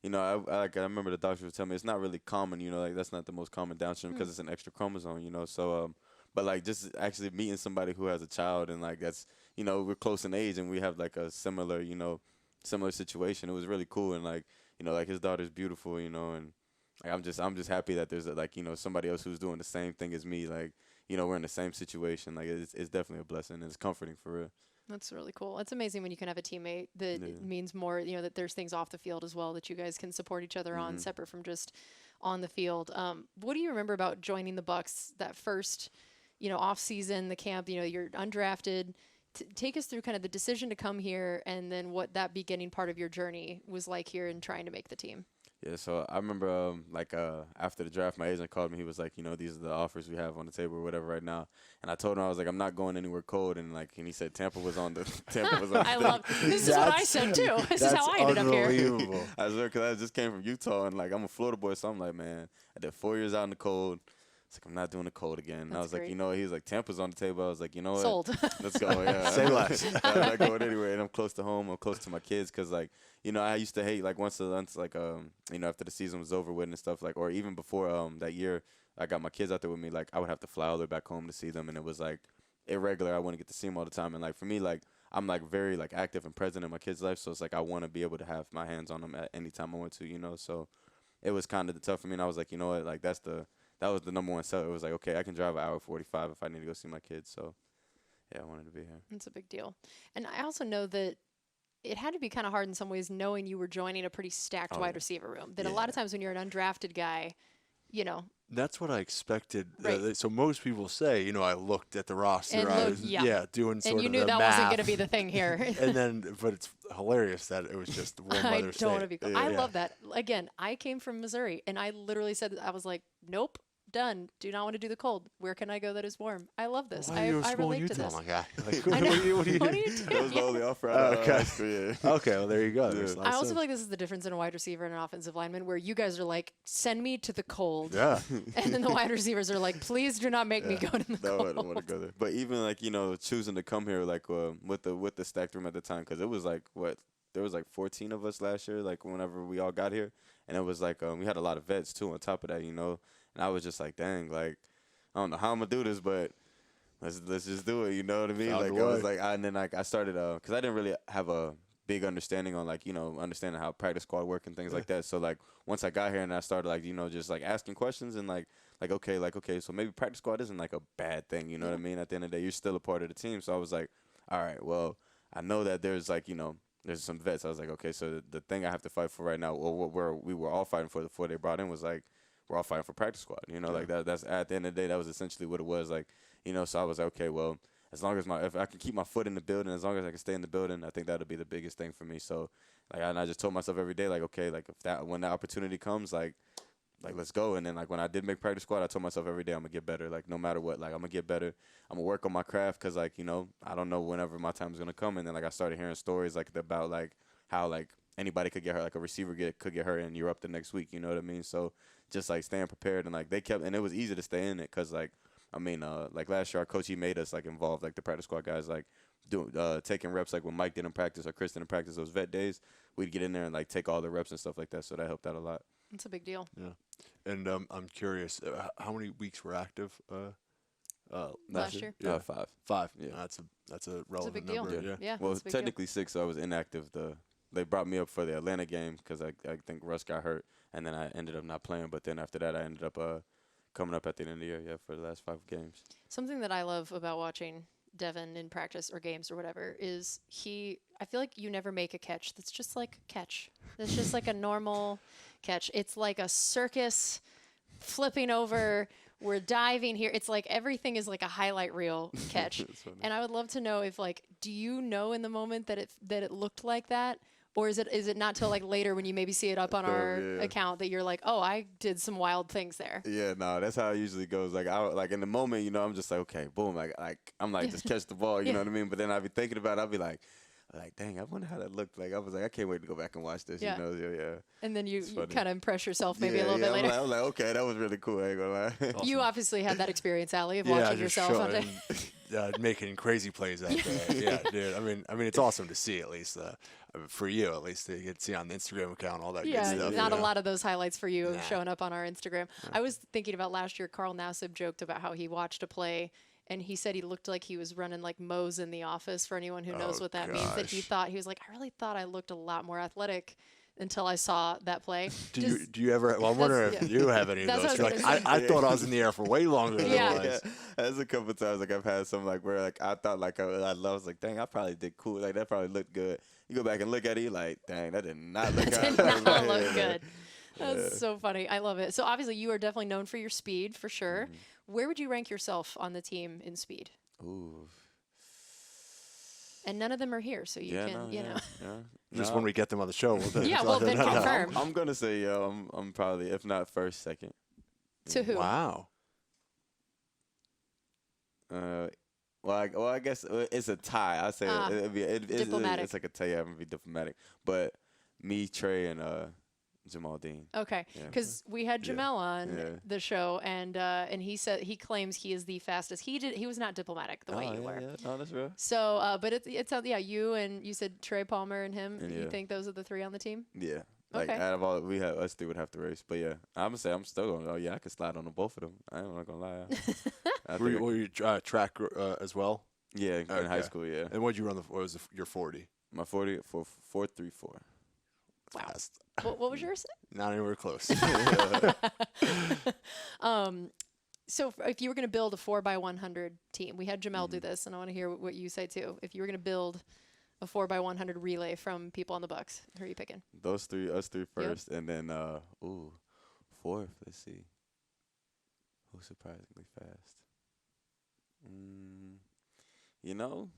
remember the doctor would tell me it's not really common. Like that's not the most common Down syndrome because it's an extra chromosome. So but like just actually meeting somebody who has a child, and like that's we're close in age and we have like a similar situation. It was really cool, and like like his daughter's beautiful, and like I'm just happy that there's like somebody else who's doing the same thing as me. Like we're in the same situation. Like it's definitely a blessing. It's comforting for real. That's really cool. It's amazing when you can have a teammate that means more, that there's things off the field as well that you guys can support each other on, separate from just on the field. What do you remember about joining the Bucs that first, off season, the camp, you're undrafted? Take us through kind of the decision to come here and then what that beginning part of your journey was like here in trying to make the team. Yeah, so I remember after the draft, my agent called me. He was like, these are the offers we have on the table or whatever right now. And I told him, I was like, I'm not going anywhere cold. And he said Tampa was on the I love this is what I said too. This is how I ended up here. I swear, because I just came from Utah and I'm a Florida boy, so I'm like, man, I did 4 years out in the cold. It's like, I'm not doing the cold again. And I was great. like, he was like, Tampa's on the table. I was like, you know what? Sold. Let's go. Yeah. Say less. I'm not going anywhere. And I'm close to home. I'm close to my kids because, I used to hate, once after the season was over with and stuff, or even before that year, I got my kids out there with me, I would have to fly all the way back home to see them. And it was, irregular. I wouldn't get to see them all the time. And, for me, I'm, very, active and present in my kids' life. So it's, I want to be able to have my hands on them at any time I want to, So it was kind of tough for me. And I was like, you know what, that was the number one seller. It was like, okay, I can drive an hour 45 if I need to go see my kids. So, yeah, I wanted to be here. It's a big deal. And I also know that it had to be kind of hard in some ways knowing you were joining a pretty stacked wide receiver room. That a lot of times when you're an undrafted guy, That's what I expected. Right. So most people say, I looked at the roster. And I look, was, doing sort and of you knew the that math. wasn't going to be the thing here. And then, but it's hilarious that it was just warm I weather don't want to be. state. I love that. Again, I came from Missouri, and I literally said, I was like, nope. Done. Do not want to do the cold. Where can I go that is warm? I love this. Why are you a I small relate to Utah, this. my guy? I know. What do you What do you That was do? the only offer okay. yeah. Okay, well, there you go. There's a lot I of also sense. feel like this is the difference in a wide receiver and an offensive lineman, where you guys are like, send me to the cold. Yeah. And then the wide receivers are like, please do not make me go to the No, cold. I don't want to go there. But even choosing to come here with the stacked room at the time, because it was there was 14 of us last year, whenever we all got here, and it was we had a lot of vets too on top of that, and I was just like, dang, I don't know how I'm gonna do this, but let's just do it. You know what I mean? Found I a was way. and then I started because I didn't really have a big understanding on understanding how practice squad work and things like that. So once I got here and I started just asking questions and okay, so maybe practice squad isn't a bad thing. You know what I mean? At the end of the day, you're still a part of the team. So I was like, all right, well, I know that there's there's some vets. I was like, okay, so the thing I have to fight for right now, or what we were all fighting for before they brought in was we're all fighting for practice squad. That's at the end of the day, that was essentially what it was. So I was like, okay, well, as long as if I can keep my foot in the building, as long as I can stay in the building, I think that'll be the biggest thing for me. So and I just told myself every day, okay, if when that opportunity comes, let's go. And then when I did make practice squad, I told myself every day I'm gonna get better. No matter what, I'm gonna get better. I'm gonna work on my craft because I don't know whenever my time is gonna come. And then I started hearing stories about how anybody could get hurt, a receiver could get hurt and you're up the next week. You know what I mean? So just staying prepared and they kept, and it was easy to stay in it because last year our coach, he made us involved the practice squad guys doing taking reps when Mike didn't practice or Chris didn't practice those vet days. We'd get in there and take all the reps and stuff like that. So that helped out a lot. It's a big deal. Yeah. And I'm curious, how many weeks were active Last year? 5. 5. Yeah. That's a relevant big deal. number. Yeah. Well, that's a big deal. technically 6, so I was inactive. They brought me up for the Atlanta game because I think Russ got hurt, and then I ended up not playing. But then after that, I ended up coming up at the end of the year, for the last 5 games. Something that I love about watching Deven in practice or games or whatever is I feel like you never make a catch that's just like a catch. It's just a normal catch. It's like a circus flipping over. We're diving here. It's everything is a highlight reel catch. And I would love to know if do you know in the moment that it looked like that? Or is it not till later when you maybe see it up on our account that you're oh, I did some wild things there? Yeah, no, that's how it usually goes. In the moment, I'm just okay, boom, I'm just catch the ball, you know what I mean? But then I'll be thinking about it, I'll be dang, I wonder how that looked. I was I can't wait to go back and watch this. Yeah. Yeah. And then you kind of impress yourself maybe a little bit I'm later. I'm okay, that was really cool. I ain't gonna lie. Awesome. You obviously had that experience, Allie, of watching yourself on making crazy plays out there. Yeah, dude. I mean, it's awesome to see at least for you at least you can see on the Instagram account all that good stuff. Not a lot of those highlights for you showing up on our Instagram. I was thinking about last year. Carl Nassib joked about how he watched a play. And he said he looked like he was running Moe's in The Office, for anyone who knows what that means. That he was I really thought I looked a lot more athletic until I saw that play. Do you ever? Well, I'm wondering if you have any of That's those. what I You're was like, I thought I was in the air for way longer than Yeah. I was. There's a couple times like I've had some like where like I thought like I was like, dang, I probably did cool. Like that probably looked good. You go back and look at it, you're like, dang, that did not look Did good. not look good. That's so funny. I love it. So obviously you are definitely known for your speed for sure. Where would you rank yourself on the team in speed? Ooh. And none of them are here, so you can, you know. Just when we get them on the show, we'll Yeah, well, then confirm. I'm gonna say I'm probably, if not first, second. To who? Wow. Well, I guess it's a tie. I say diplomatic. it's like a tie. I'm gonna be diplomatic, but me, Trey, and Jamal Dean. Okay, because we had Jamel on the show, and he said he claims he is the fastest. He was not diplomatic the way you were. Yeah, no, that's real. So, but it's you said Trey Palmer and him. And you think those are the three on the team? Yeah. Like Okay. out of all us three would have to race, but yeah, I'm gonna say I'm still going. Oh yeah, I could slide on both of them. I'm not gonna lie. Were you track as well? Yeah, in high school. Yeah. And what'd you run? What was your 40? My 40 for 4.34. Wow. Fast. What was yours? Not anywhere close. So if you were going to build a 4x100 team, we had Jamel do this, and I want to hear what you say too. If you were going to build a 4x100 relay from people on the Bucs, who are you picking? Us three first, and then fourth. Let's see. Who's surprisingly fast? You know,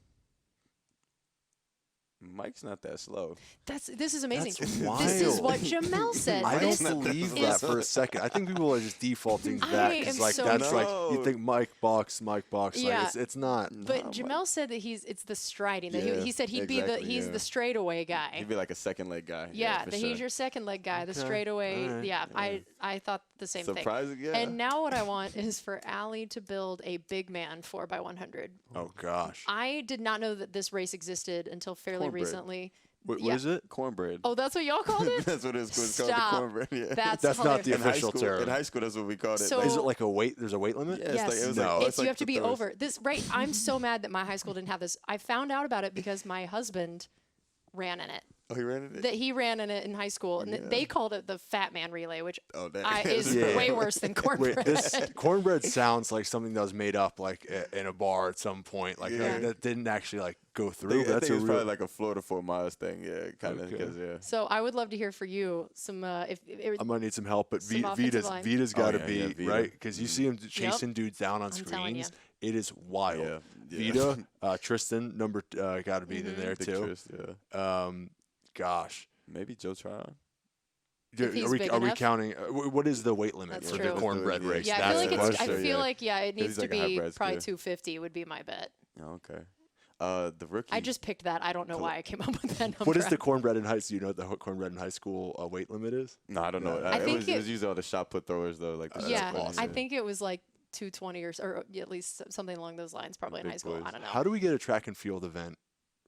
Mike's not that slow. This is amazing. That's This is wild. what Jamel said. I don't This believe that for a second. I think people are just defaulting to I that am because like so that's like No. you think Mike Box. Like Yeah. it's not. But Jamel said that it's the striding. That Yeah, he said he'd exactly, he's yeah. the straightaway guy. He'd be like a second leg guy. Yeah, for that sure. he's your second leg guy, the Okay. straightaway. All right. Yeah, I thought the same thing. Surprising, yeah. And now what I want is for Allie to build a big man 4x100. Oh gosh. I did not know that this race existed until fairly Cornbread. recently. What Yeah. is it? Cornbread. Oh, that's what y'all called it? That's what it's called. It's called Stop. the cornbread. Yeah. That's not the hilarious. in high official school. term. In high school, that's what we called it. So- Like, Is it like a weight? There's a weight limit? yeah, Yes. it was No. like, It's you like have to the be throwers. over this. Right, I'm so mad that my high school didn't have this. I found out about it because my husband ran in it. Oh, he ran it. That he ran in it in high school, and they called it the Fat Man Relay, which Oh, damn. is Yeah. way worse than cornbread. Wait, this cornbread sounds like something that was made up like in a bar at some point. Like Yeah. that didn't actually like go I through. think, But that's a it's real. probably like a Florida 4 miles thing. Yeah, kind of. Okay. Yeah. So I would love to hear for you some if I'm gonna need some help, but Some offensive Vita's line. Vita's got to yeah, be yeah, Vita. right because you see him chasing dudes down on I'm telling ya. screens. It is wild. Yeah, yeah. Vita, Tristan, number got to be in there Big too. Trist, yeah. Gosh, Maybe Joe Tryon. If he's are we big are we enough. counting? What is the weight limit That's for true. the cornbread Yeah. race? yeah, I That's feel like the it's. I question. feel like it needs he's to like a be hybrid probably skier. 250 would be my bet. Oh, okay. The rookie. I just picked that. I don't know why I came up with that number. What is the cornbread in high school? You know what the cornbread in high school weight limit is? No, I don't know. I think it was usually all the shot put throwers though. Like the Yeah, shot putters, I think it was like 220 or at least something along those lines. Probably in Big high school. boys. I don't know. How do we get a track and field event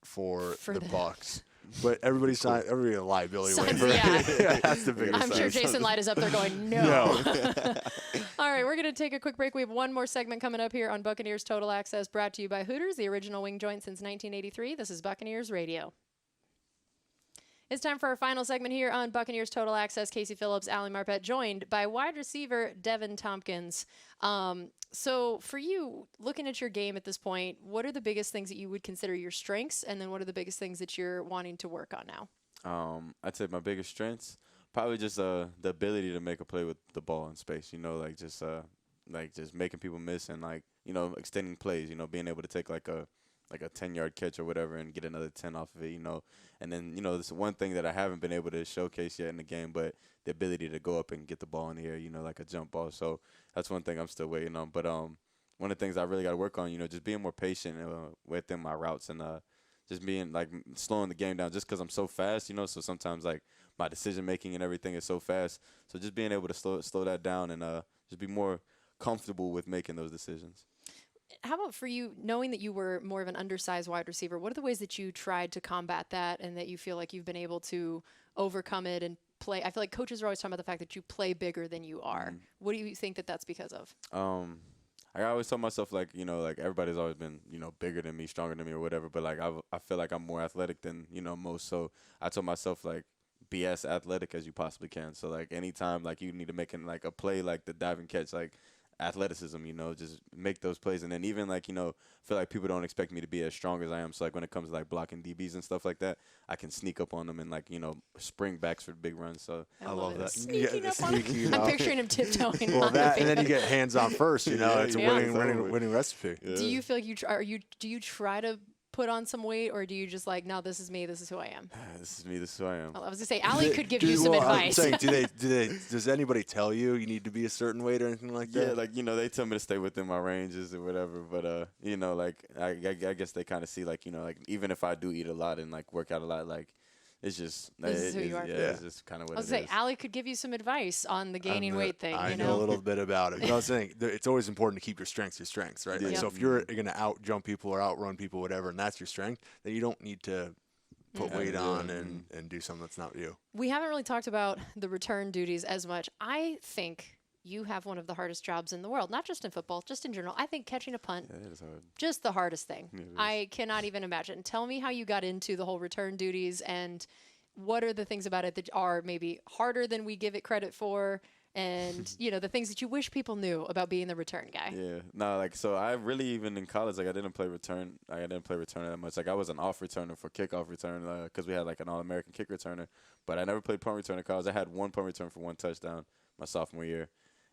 for the the- Bucs? But everybody's not everybody a liability Signs- waiver. yeah. That's the biggest. I'm sure thing. Jason Light is up there going, no. All right, we're going to take a quick break. We have one more segment coming up here on Buccaneers Total Access, brought to you by Hooters, the original wing joint since 1983. This is Buccaneers Radio. It's time for our final segment here on Buccaneers Total Access. Casey Phillips, Allie Marpet, joined by wide receiver Deven Thompkins. So for you, looking at your game at this point, what are the biggest things that you would consider your strengths, and then what are the biggest things that you're wanting to work on now? I'd say my biggest strengths probably just the ability to make a play with the ball in space. You know, like just making people miss and like extending plays. You know, being able to take like a 10-yard catch or whatever and get another 10 off of it. You know, and then this is one thing that I haven't been able to showcase yet in the game, but the ability to go up and get the ball in the air. You know, like a jump ball. So that's one thing I'm still waiting on. But one of the things I really got to work on, just being more patient within my routes and just being like slowing the game down just because I'm so fast, so sometimes like my decision making and everything is so fast. So just being able to slow that down and just be more comfortable with making those decisions. How about for you, knowing that you were more of an undersized wide receiver, what are the ways that you tried to combat that and that you feel like you've been able to overcome it and play? I feel like coaches are always talking about the fact that you play bigger than you are. What do you think that that's because of? I always tell myself like everybody's always been bigger than me, stronger than me or whatever, but like I feel like I'm more athletic than most. So I told myself like be as athletic as you possibly can. So like anytime like you need to make like a play like the dive and catch, like athleticism, you know, just make those plays. And then even like, you know, feel like people don't expect me to be as strong as I am. So like when it comes to like blocking DBs and stuff like that, I can sneak up on them and like, you know, spring backs for the big runs. So I love that. Sneaking up on him. I'm picturing him tiptoeing. Well, on the that and then you field. get hands on first. You know, it's a winning recipe. Yeah. Do you feel like do you try to put on some weight, or do you just like, no, this is me, this is who I am? This is me, this is who I am. I was gonna say, Allie could give you some advice. I'm saying, does anybody tell you need to be a certain weight or anything like that? Yeah, like, you know, they tell me to stay within my ranges or whatever. But, you know, like, I guess they kind of see, like, you know, like, even if I do eat a lot and, like, work out a lot, like, it's just. This is who you are. Yeah, it's just kind of what I was it gonna is. say, Allie could give you some advice on the gaining weight thing. I you know a little bit about it. But I was saying, it's always important to keep your strengths, right? Yeah. Like, so if you're going to out jump people or outrun people, whatever, and that's your strength, then you don't need to put weight on and do something that's not you. We haven't really talked about the return duties as much. I think you have one of the hardest jobs in the world, not just in football, just in general. I think catching a punt, Yeah, it is hard. just the hardest thing. It is. I cannot even imagine. Tell me how you got into the whole return duties, and what are the things about it that are maybe harder than we give it credit for, and you know, the things that you wish people knew about being the return guy. Yeah, no, like, so I really, even in college, like, I didn't play return that much. Like, I was an off returner for kickoff return because we had like an All-American kick returner, but I never played punt return in college. I had one punt return for one touchdown my sophomore year,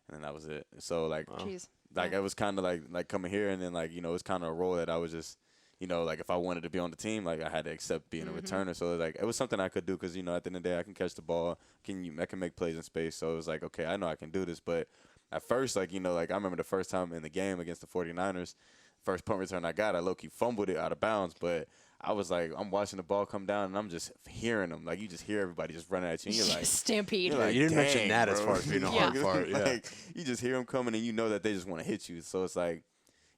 and then that was it. So like, Jeez. like, Yeah. it was kind of like coming here, and then like, you know, it was kind of a role that I was just, you know, like, if I wanted to be on the team, like, I had to accept being a returner. So like, it was something I could do because, you know, at the end of the day, I can catch the ball, I can make plays in space. So it was like, okay, I know I can do this. But at first, like, you know, like, I remember the first time in the game against the 49ers, first punt return I got, I low-key fumbled it out of bounds. But I was like, I'm watching the ball come down, and I'm just hearing them. Like, you just hear everybody just running at you, and you're like, Stampede. you're like, You didn't mention "Dang, that as bro." far as being a hard part. Yeah. Like, you just hear them coming, and you know that they just want to hit you. So it's like,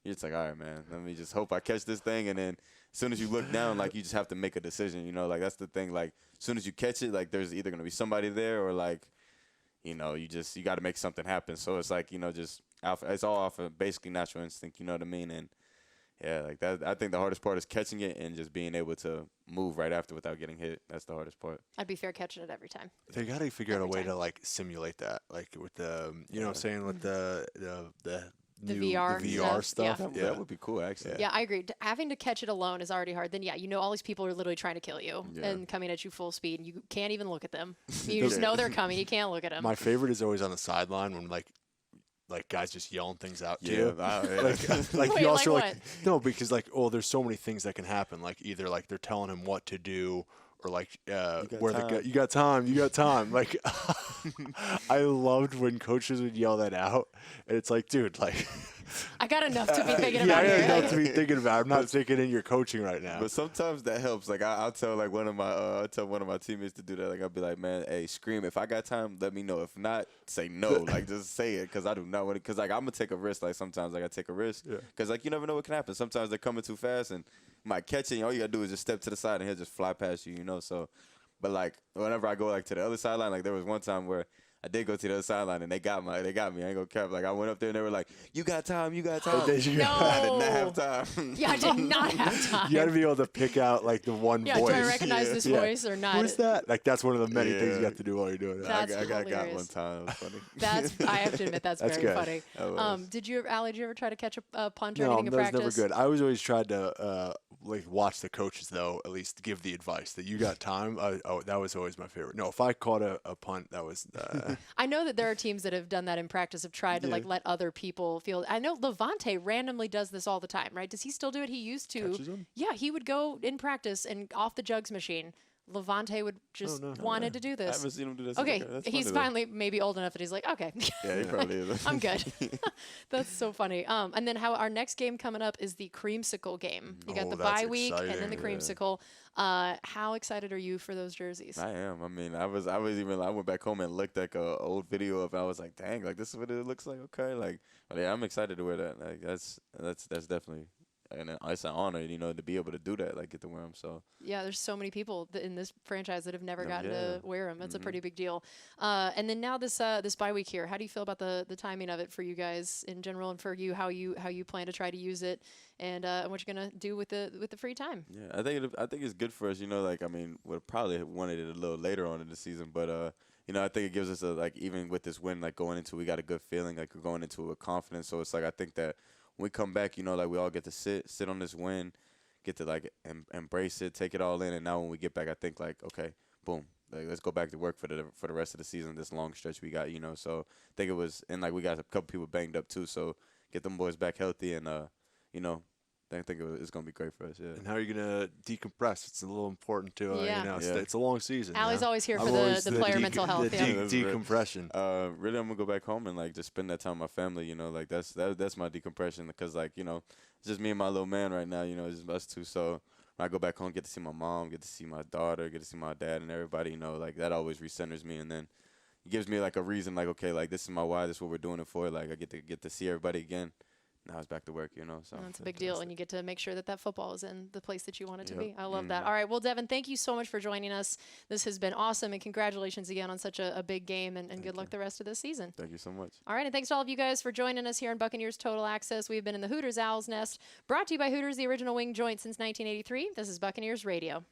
you're just like, all right, man, let me just hope I catch this thing. And then as soon as you look down, like, you just have to make a decision, you know, like, that's the thing. Like, as soon as you catch it, like, there's either going to be somebody there or, like, you know, you got to make something happen. So it's like, you know, just it's all off of basically natural instinct, you know what I mean? And yeah, like that, I think the hardest part is catching it and just being able to move right after without getting hit. That's the hardest part. I'd be fair catching it every time. They got to figure out a Every way time. to like simulate that, like with the, you know what I'm saying, with the The new VR stuff. stuff, That would be cool, actually. Yeah, I agree. Having to catch it alone is already hard. Then, yeah, you know, all these people are literally trying to kill you Yeah. and coming at you full speed. And you can't even look at them. You just know they're coming. You can't look at them. My favorite is always on the sideline when like guys just yelling things out to Yeah, you. Like Wait, you also like like no, because like, oh, there's so many things that can happen. Like either like they're telling him what to do, or like where you got time. Like I loved when coaches would yell that out, and it's like, dude, like I got enough to be thinking yeah, about I here. got enough to be thinking about. I'm not thinking in your coaching right now. But sometimes that helps. Like I'll tell like one of my teammates to do that. Like I'll be like, man, hey, scream. If I got time, let me know. If not, say no. Like just say it, because I do not want it. Because like I'm gonna take a risk. Like sometimes like I take a risk. Because like you never know what can happen. Sometimes they're coming too fast and might catch it. And all you gotta do is just step to the side and he'll just fly past you. You know. So, but like whenever I go like to the other sideline, like there was one time where I did go to the other sideline and they got me. I ain't gonna cap. Like I went up there and they were like, "You got time? You got time?" Oh, did you? No. I did not have time. Yeah, I did not have time. You got to be able to pick out like the one yeah, voice. do I recognize this voice or not? Who's that? Like that's one of the many things Yeah. you have to do while you're doing that. That's I got hilarious. one time. It was funny. That's I have to admit that's That's very good. funny. That was. Allie, did you ever try to catch a punt or No, anything in that was practice? never good. I always tried to like watch the coaches though, at least give the advice that you got time. That was always my favorite. No, if I caught a punt, that was. I know that there are teams that have done that in practice, have tried to like let other people feel. I know Levante randomly does this all the time, right? Does he still do it? He used to. Catches 'em? Yeah, he would go in practice and off the jugs machine. Levante would just wanted to do I this. haven't seen him do this. Okay, That's he's funny, though. finally maybe old enough that he's like, okay, Yeah, he probably is. I'm good. That's so funny. And then how our next game coming up is the creamsicle game. You got Oh, the that's bye week and then the exciting. creamsicle. How excited are you for those jerseys? I am. I mean, I went back home and looked at an old video of it. I was like, dang, like this is what it looks like. Okay, like, but yeah, I'm excited to wear that. Like that's definitely it's an honor, you know, to be able to do that, like get to wear them. So Yeah, there's so many people in this franchise that have never gotten yeah. to wear them. That's a pretty big deal. And then now this bye week here, how do you feel about the timing of it for you guys in general, and for you how you plan to try to use it, and what you're gonna do with the free time? yeah, I think it's good for us. You know, like I mean, would probably have wanted it a little later on in the season, but you know, I think it gives us like even with this win, like going into, we got a good feeling, like we're going into it with confidence. So it's like I think that when we come back, you know, like we all get to sit on this win, get to like embrace it, take it all in, and now when we get back, I think like okay, boom, like let's go back to work for the rest of the season. This long stretch we got, you know. So I think it was, and like we got a couple people banged up too. So get them boys back healthy, and you know, I think it's gonna be great for us. Yeah. And how are you gonna decompress? It's a little important to Yeah. you know. Yeah. It's a long season. Allie's always here for I'm always the player mental health. The Yeah. decompression. Really, I'm gonna go back home and like just spend that time with my family. You know, like that's my decompression, because like, you know, it's just me and my little man right now. You know, it's just us two. So when I go back home, get to see my mom, get to see my daughter, get to see my dad and everybody. You know, like that always recenters me, and then it gives me like a reason. Like okay, like this is my why. This is what we're doing it for. Like I get to see everybody again. Now it's back to work, you know. So That's a big deal, and you get to make sure that football is in the place that you want it to Yep. be. I love that. All right, well, Devin, thank you so much for joining us. This has been awesome, and congratulations again on such a big game, and good luck the rest of this season. Thank you so much. All right, and thanks to all of you guys for joining us here on Buccaneers Total Access. We've been in the Hooters Owl's Nest, brought to you by Hooters, the original wing joint since 1983. This is Buccaneers Radio.